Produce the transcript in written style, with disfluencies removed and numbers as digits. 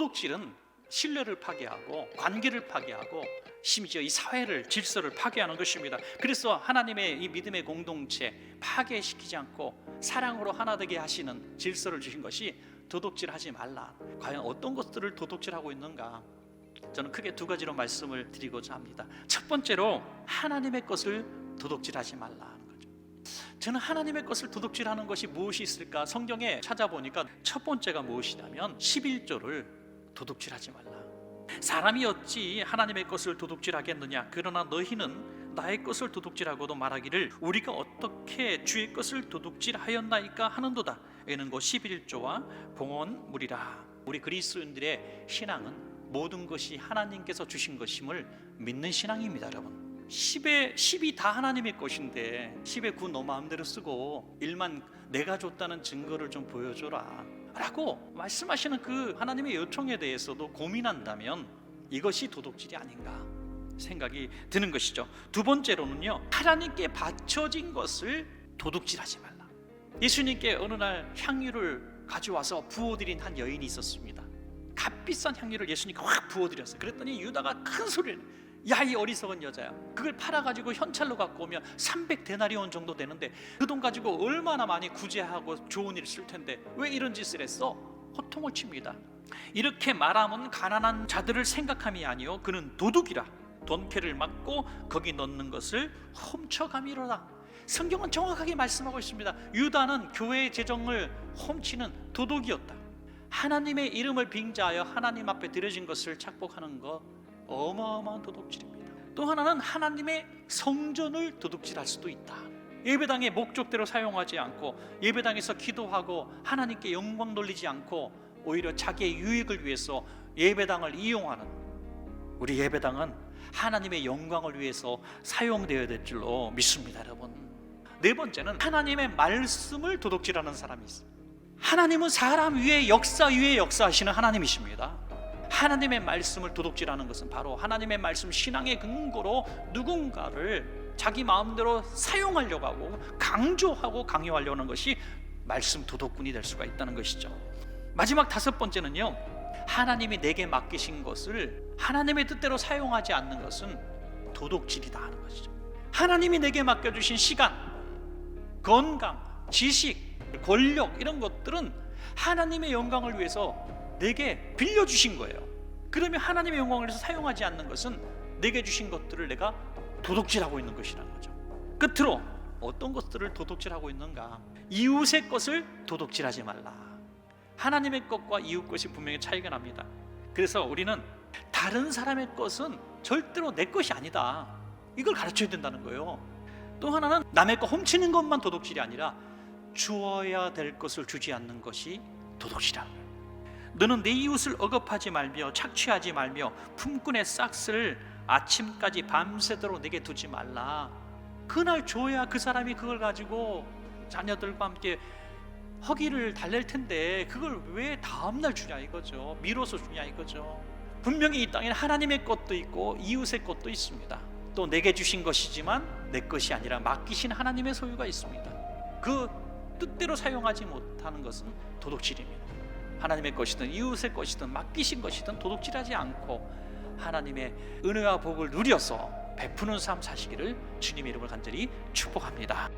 도둑질은 신뢰를 파괴하고 관계를 파괴하고 심지어 이 사회를 질서를 파괴하는 것입니다. 그래서 하나님의 이 믿음의 공동체 파괴시키지 않고 사랑으로 하나 되게 하시는 질서를 주신 것이 도둑질하지 말라. 과연 어떤 것들을 도둑질하고 있는가? 저는 크게 두 가지로 말씀을 드리고자 합니다. 첫 번째로 하나님의 것을 도둑질하지 말라 하는 거죠. 저는 하나님의 것을 도둑질하는 것이 무엇이 있을까? 성경에 찾아보니까 첫 번째가 무엇이냐면 11조를 도둑질하지 말라. 사람이 어찌 하나님의 것을 도둑질하겠느냐? 그러나 너희는 나의 것을 도둑질하고도 말하기를 우리가 어떻게 주의 것을 도둑질하였나이까 하는도다. 이는 곧 11조와 봉헌물이라. 우리 그리스도인들의 신앙은 모든 것이 하나님께서 주신 것임을 믿는 신앙입니다. 여러분, 10이 다 하나님의 것인데 10의 9 너 마음대로 쓰고 1만 내가 줬다는 증거를 좀 보여줘라 라고 말씀하시는 그 하나님의 요청에 대해서도 고민한다면 이것이 도둑질이 아닌가 생각이 드는 것이죠. 두 번째로는요, 하나님께 바쳐진 것을 도둑질하지 말라. 예수님께 어느 날 향유를 가져와서 부어드린 한 여인이 있었습니다. 값비싼 향유를 예수님께 확 부어드렸어요. 그랬더니 유다가 큰 소리를, 야, 이 어리석은 여자야, 그걸 팔아가지고 현찰로 갖고 오면 300데나리온 정도 되는데 그 돈 가지고 얼마나 많이 구제하고 좋은 일 쓸 텐데 왜 이런 짓을 했어? 호통을 칩니다. 이렇게 말하면 가난한 자들을 생각함이 아니요 그는 도둑이라. 돈캐를 맞고 거기 넣는 것을 훔쳐가미로다. 성경은 정확하게 말씀하고 있습니다. 유다는 교회의 재정을 훔치는 도둑이었다. 하나님의 이름을 빙자하여 하나님 앞에 드려진 것을 착복하는 것 어마어마한 도둑질입니다. 또 하나는 하나님의 성전을 도둑질할 수도 있다. 예배당의 목적대로 사용하지 않고 예배당에서 기도하고 하나님께 영광 돌리지 않고 오히려 자기의 유익을 위해서 예배당을 이용하는, 우리 예배당은 하나님의 영광을 위해서 사용되어야 될 줄로 믿습니다. 여러분, 네 번째는 하나님의 말씀을 도둑질하는 사람이 있습니다. 하나님은 사람 위에 역사하시는 하나님이십니다. 하나님의 말씀을 도둑질하는 것은 바로 하나님의 말씀 신앙의 근거로 누군가를 자기 마음대로 사용하려고 하고 강조하고 강요하려고 하는 것이 말씀 도둑꾼이 될 수가 있다는 것이죠. 마지막 다섯 번째는요, 하나님이 내게 맡기신 것을 하나님의 뜻대로 사용하지 않는 것은 도둑질이다 하는 것이죠. 하나님이 내게 맡겨주신 시간, 건강, 지식, 권력 이런 것들은 하나님의 영광을 위해서 내게 빌려주신 거예요. 그러면 하나님의 영광을 위해서 사용하지 않는 것은 내게 주신 것들을 내가 도둑질하고 있는 것이라는 거죠. 끝으로 어떤 것들을 도둑질하고 있는가? 이웃의 것을 도둑질하지 말라. 하나님의 것과 이웃 것이 분명히 차이가 납니다. 그래서 우리는 다른 사람의 것은 절대로 내 것이 아니다, 이걸 가르쳐야 된다는 거예요. 또 하나는 남의 거 훔치는 것만 도둑질이 아니라 주어야 될 것을 주지 않는 것이 도둑질이라는 거예요. 너는 내 이웃을 억압하지 말며 착취하지 말며 품꾼의 싹스를 아침까지 밤새도록 내게 두지 말라. 그날 줘야 그 사람이 그걸 가지고 자녀들과 함께 허기를 달랠 텐데 그걸 왜 다음날 주냐 이거죠. 미뤄서 주냐 이거죠. 분명히 이 땅에는 하나님의 것도 있고 이웃의 것도 있습니다. 또 내게 주신 것이지만 내 것이 아니라 맡기신 하나님의 소유가 있습니다. 그 뜻대로 사용하지 못하는 것은 도둑질입니다. 하나님의 것이든 이웃의 것이든 맡기신 것이든 도둑질하지 않고 하나님의 은혜와 복을 누려서 베푸는 삶 사시기를 주님의 이름을 간절히 축복합니다.